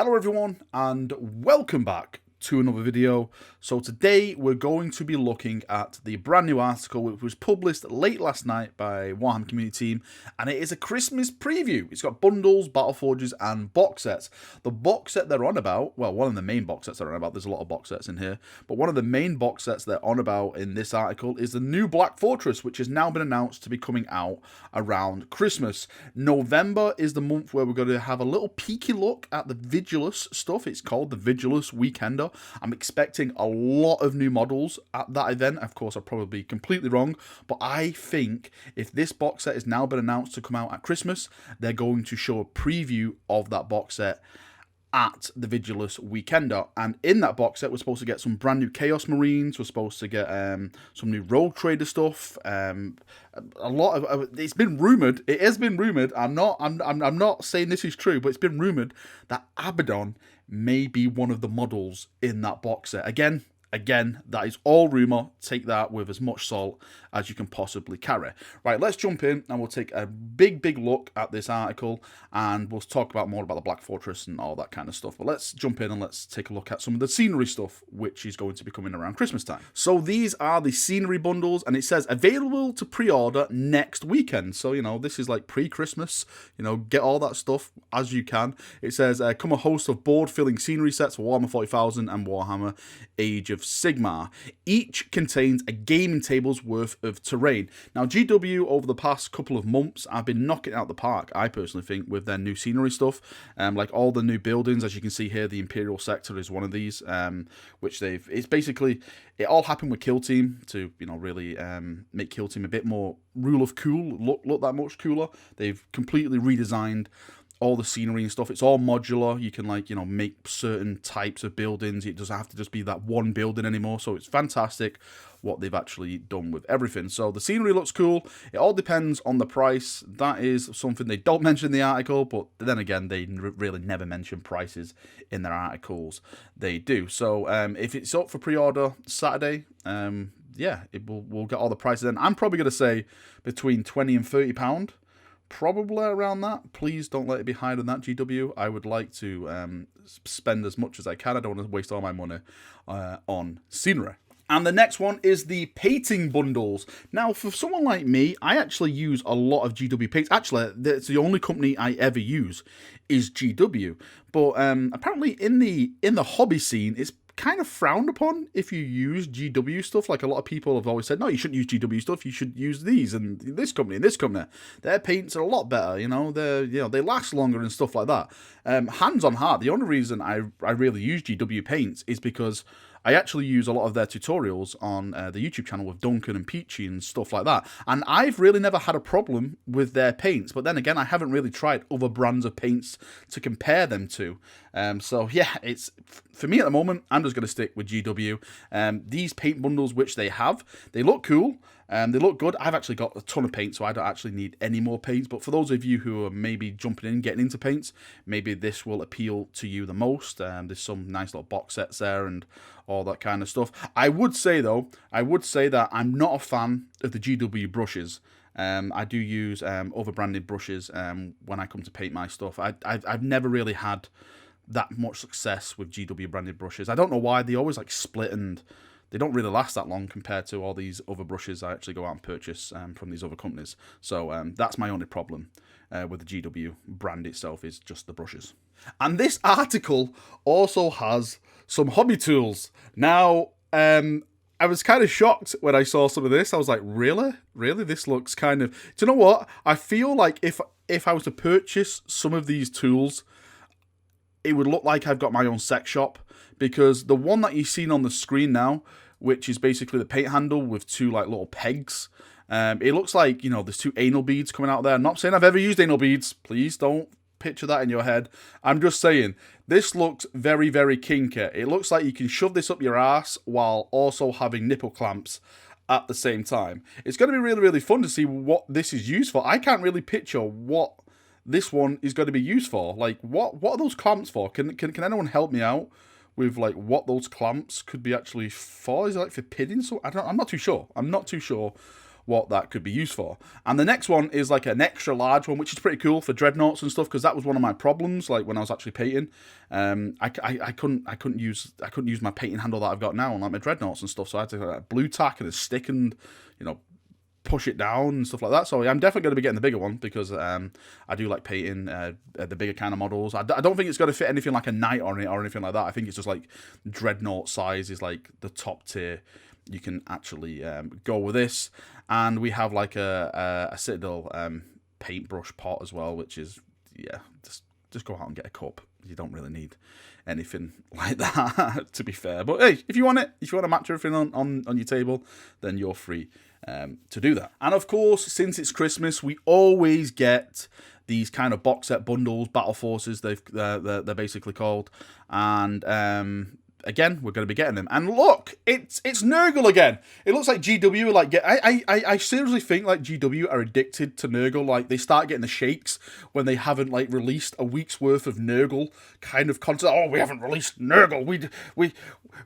Hello everyone and welcome back to another video. So today we're going to be looking at the brand new article which was published late last night by Warhammer community team, and it is a Christmas preview. It's got bundles, Battleforges and box sets. The box set they're on about, well, one of the main box sets they're on about, there's a lot of box sets in here, but one of the main box sets they're on about in this article is the new Black Fortress, which has now been announced to be coming out around Christmas. November is the month where we're going to have a little peeky look at the Vigilus stuff. It's called the Vigilus Weekender. I'm expecting a lot of new models at that event. Of course, I'll probably be completely wrong, but I think if this box set has now been announced to come out at Christmas, they're going to show a preview of that box set at the Vigilus Weekender. And in that box set, we're supposed to get some brand new Chaos Marines. We're supposed to get some new Rogue Trader stuff. A lot of it's been rumored. It has been rumored. I'm not saying this is true, but it's been rumored that Abbadon may be one of the models in that box set. Again, that is all rumour. Take that with as much salt as you can possibly carry. Right, let's jump in and we'll take a big look at this article and we'll talk about more about the Black Fortress and all that kind of stuff. But let's jump in and let's take a look at some of the scenery stuff which is going to be coming around Christmas time. So these are the scenery bundles and it says available to pre-order next weekend. So, you know, this is like pre-Christmas. You know, get all that stuff as you can. It says come a host of board-filling scenery sets for Warhammer 40,000 and Warhammer Age of Sigmar. Each contains a gaming table's worth of terrain. Now, GW over the past couple of months have been knocking it out the park, I personally think, with their new scenery stuff. Like all the new buildings, as you can see here, the Imperial Sector is one of these, which it's basically, it all happened with Kill Team to, you know, really make Kill Team a bit more rule of cool, look that much cooler. They've completely redesigned all the scenery and stuff. It's all modular. You can, like, you know, make certain types of buildings. It doesn't have to just be that one building anymore. So it's fantastic what they've actually done with everything. So the scenery looks cool. It all depends on the price. That is something they don't mention in the article, but then again, they really never mention prices in their articles. They do. So if it's up for pre-order Saturday, yeah, we'll get all the prices in. I'm probably going to say between £20 and £30. Probably around that. Please don't let it be higher than that, GW. I would like to spend as much as I can. I don't want to waste all my money on scenery. And the next one is the painting bundles. Now, for someone like me, I actually use a lot of GW paints. Actually, it's the only company I ever use is GW. But apparently in the hobby scene, it's kind of frowned upon if you use GW stuff. Like, a lot of people have always said, no, you shouldn't use GW stuff, you should use these and this company and this company. Their paints are a lot better, you know, they last longer and stuff like that. Hands on heart, the only reason I really use GW paints is because I actually use a lot of their tutorials on the YouTube channel with Duncan and Peachy and stuff like that. And I've really never had a problem with their paints. But then again, I haven't really tried other brands of paints to compare them to. So yeah, it's for me at the moment, I'm just going to stick with GW. These paint bundles, which they have, they look cool. They look good. I've actually got a ton of paint, so I don't actually need any more paints. But for those of you who are maybe jumping in, getting into paints, maybe this will appeal to you the most. There's some nice little box sets there and all that kind of stuff. I would say, though, that I'm not a fan of the GW brushes. I do use other branded brushes when I come to paint my stuff. I've never really had that much success with GW branded brushes. I don't know why. They always like split and they don't really last that long compared to all these other brushes I actually go out and purchase from these other companies. So that's my only problem with the GW brand itself, is just the brushes. And this article also has some hobby tools. Now, I was kind of shocked when I saw some of this. I was like, really? Really? This looks kind of... Do you know what? I feel like if I was to purchase some of these tools, it would look like I've got my own sex shop, because the one that you've seen on the screen now, which is basically the paint handle with two like little pegs, it looks like, you know, there's two anal beads coming out there. I'm not saying I've ever used anal beads. Please don't picture that in your head. I'm just saying this looks very kinky. It looks like you can shove this up your ass while also having nipple clamps at the same time. It's going to be really fun to see what this is used for. I can't really picture what this one is going to be used for. Like, what are those clamps for? Can anyone help me out with like what those clamps could be actually for? Is it like for pinning? So I'm not too sure. what that could be used for. And the next one is like an extra large one, which is pretty cool for dreadnoughts and stuff, because that was one of my problems. Like when I was actually painting, I couldn't use my painting handle that I've got now on like my dreadnoughts and stuff. So I had to blue tack and a stick and push it down and stuff like that. So I'm definitely going to be getting the bigger one, because I do like painting the bigger kind of models. I don't think it's going to fit anything like a knight on it or anything like that. I think it's just like dreadnought size is like the top tier. You can actually go with this. And we have like a Citadel paintbrush pot as well, which is, yeah, just go out and get a cup. You don't really need anything like that, to be fair. But hey, if you want to match everything on your table, then you're free to do that. And of course, since it's Christmas, we always get these kind of box set bundles, Battleforces, they're basically called. And again, we're going to be getting them. And look, it's Nurgle again. It looks like GW are like I seriously think like GW are addicted to Nurgle. Like they start getting the shakes when they haven't like released a week's worth of Nurgle kind of content. Oh, we haven't released Nurgle. We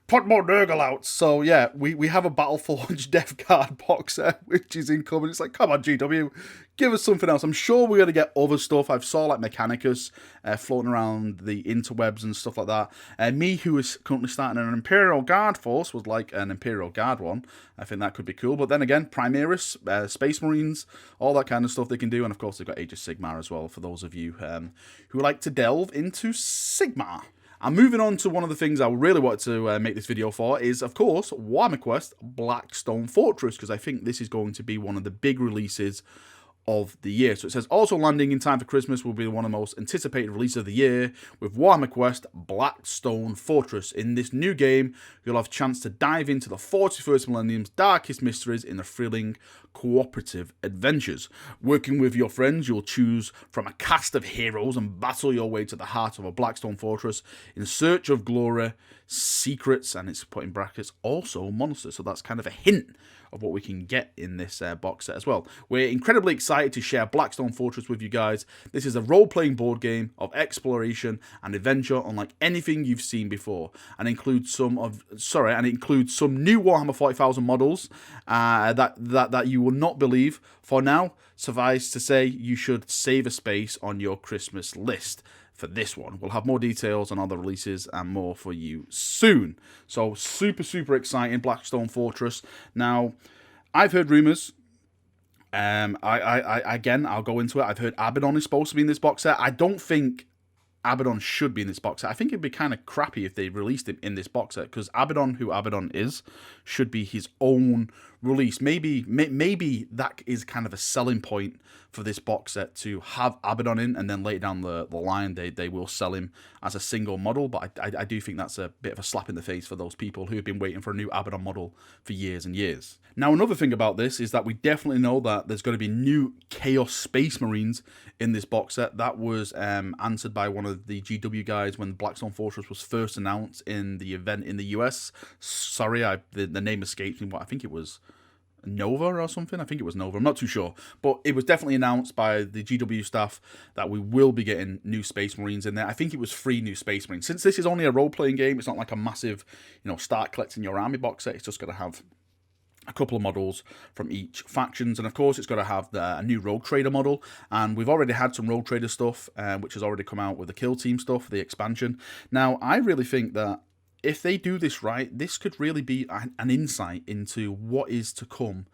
put more Nurgle out. So yeah, we have a Battleforge Death Guard box set which is incoming. It's like, come on, GW, give us something else. I'm sure we're going to get other stuff. I've saw like Mechanicus floating around the interwebs and stuff like that. Me, who is currently starting an Imperial Guard force, would like an Imperial Guard one. I think that could be cool. But then again, Primaris, Space Marines, all that kind of stuff they can do. And of course, they've got Age of Sigmar as well, for those of you who like to delve into Sigmar. And moving on to one of the things I really wanted to make this video for is, of course, Warhammer Quest Blackstone Fortress, because I think this is going to be one of the big releases of the year. So it says, also landing in time for Christmas will be one of the most anticipated releases of the year with Warhammer Quest Blackstone Fortress. In this new game, you'll have a chance to dive into the 41st millennium's darkest mysteries in the thrilling cooperative adventures. Working with your friends, you'll choose from a cast of heroes and battle your way to the heart of a Blackstone Fortress in search of glory, secrets, and it's put in brackets, also monsters. So that's kind of a hint of what we can get in this box set as well. We're incredibly excited to share Blackstone Fortress with you guys. This is a role-playing board game of exploration and adventure unlike anything you've seen before, and includes some new Warhammer 40,000 models that you will not believe. For now, suffice to say, you should save a space on your Christmas list for this one. We'll have more details on other releases and more for you soon. So super exciting, Blackstone Fortress. Now, I've heard rumors. I'll go into it. I've heard Abbadon is supposed to be in this box set. I don't think Abbadon should be in this box set. I think it'd be kind of crappy if they released him in this box set, because Abbadon, who Abbadon is, should be his own release. Maybe that is kind of a selling point for this box set, to have Abbadon in, and then later down the line they will sell him as a single model. But I do think that's a bit of a slap in the face for those people who have been waiting for a new Abbadon model for years and years. Now, another thing about this is that we definitely know that there's going to be new Chaos Space Marines in this box set. That was answered by one of the GW guys when Blackstone Fortress was first announced in the event in the US. Sorry, the name escapes me. What I think it was Nova or something. I think it was Nova. I'm not too sure. But it was definitely announced by the GW staff that we will be getting new Space Marines in there. I think it was 3 new Space Marines. Since this is only a role-playing game, it's not like a massive, start collecting your army box set. It's just going to have a couple of models from each factions, and of course it's got to have a new Rogue Trader model, and we've already had some Rogue Trader stuff which has already come out with the Kill Team stuff, the expansion. Now, I really think that if they do this right, this could really be an insight into what is to come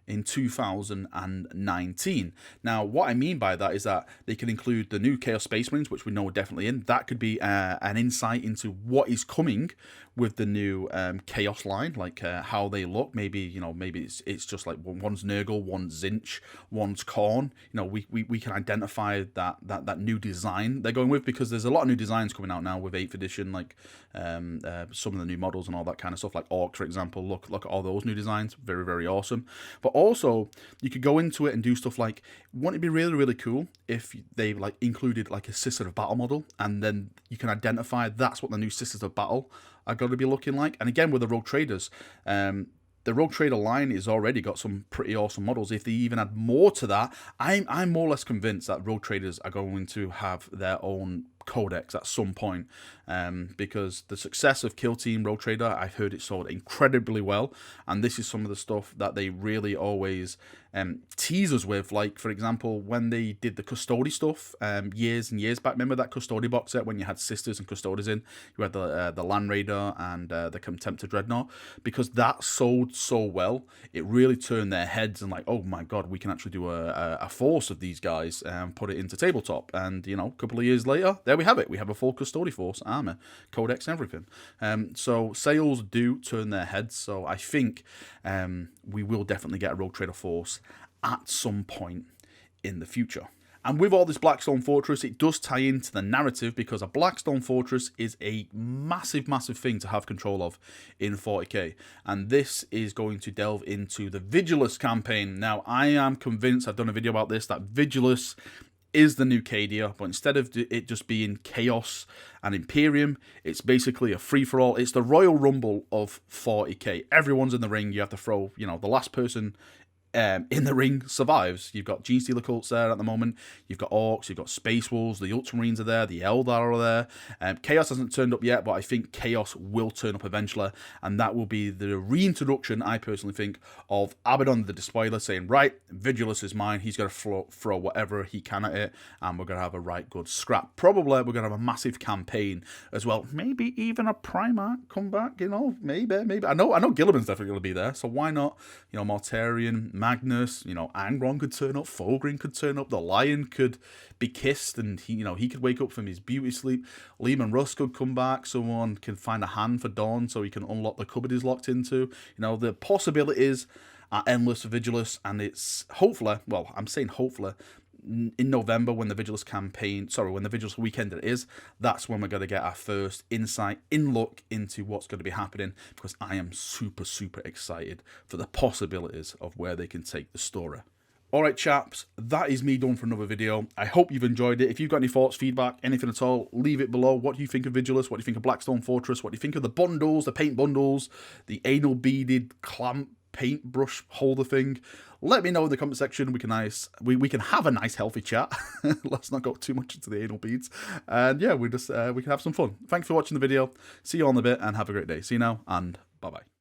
in 2019. Now, what I mean by that is that they can include the new Chaos Space Marines, which we know are definitely in. That could be an insight into what is coming with the new Chaos line, like how they look. Maybe it's just like one's Nurgle, one's Zinch, one's Khorne. We can identify that new design they're going with, because there's a lot of new designs coming out now with 8th edition, like some of the new models and all that kind of stuff, like Orcs, for example. Look at all those new designs, very awesome. But also, you could go into it and do stuff like, wouldn't it be really cool if they like included like a Sisters of Battle model, and then you can identify that's what the new Sisters of Battle are going to be looking like. And again, with the Rogue Traders, the Rogue Trader line is already got some pretty awesome models. If they even add more to that, I'm more or less convinced that Rogue Traders are going to have their own codex at some point, because the success of Kill Team Rogue Trader, I've heard it sold incredibly well, and this is some of the stuff that they really always tease us with. Like, for example, when they did the Custody stuff years and years back, remember that Custody box set when you had Sisters and Custodies in? You had the Land Raider and the Contemptor Dreadnought. Because that sold so well, it really turned their heads and like, oh my god, we can actually do a force of these guys and put it into tabletop. And, you know, a couple of years later, there we have it. We have a full Custody force, armor, codex, everything. So sales do turn their heads. So I think we will definitely get a Rogue Trader force at some point in the future. And with all this Blackstone Fortress, it does tie into the narrative, because a Blackstone Fortress is a massive, massive thing to have control of in 40k. And this is going to delve into the Vigilus campaign. Now, I am convinced, I've done a video about this, that Vigilus is the new Cadia, but instead of it just being Chaos and Imperium, it's basically a free-for-all. It's the Royal Rumble of 40k. Everyone's in the ring. You have to throw, you know, the last person in the ring survives. You've got Genestealer cults there at the moment. You've got Orcs, you've got Space Wolves, the Ultramarines are there, the Eldar are there. Chaos hasn't turned up yet, but I think Chaos will turn up eventually, and that will be the reintroduction, I personally think, of Abbadon the Despoiler saying, right, Vigilus is mine. He's going to throw whatever he can at it, and we're going to have a right good scrap. Probably we're going to have a massive campaign as well. Maybe even a Primarch come back, you know, maybe. I know Gilliman's definitely going to be there, so why not? You know, Mortarion, Magnus, you know, Angron could turn up, Fulgrim could turn up, the Lion could be kissed and he could wake up from his beauty sleep, Lehman Russ could come back, someone can find a hand for Dawn so he can unlock the cupboard he's locked into. You know, the possibilities are endless for Vigilus, and it's hopefully, well, I'm saying hopefully, in November when the Vigilus weekend it is, that's when we're going to get our first look into what's going to be happening, because I am super, super excited for the possibilities of where they can take the story. Alright chaps, that is me done for another video. I hope you've enjoyed it. If you've got any thoughts, feedback, anything at all, leave it below. What do you think of Vigilus? What do you think of Blackstone Fortress? What do you think of the bundles, the paint bundles, the anal beaded clamp paintbrush holder thing? Let me know in the comment section. We can have a nice healthy chat. Let's not go too much into the anal beads, and yeah, we can have some fun. Thanks for watching the video. See you all in a bit, and have a great day. See you now, and bye bye.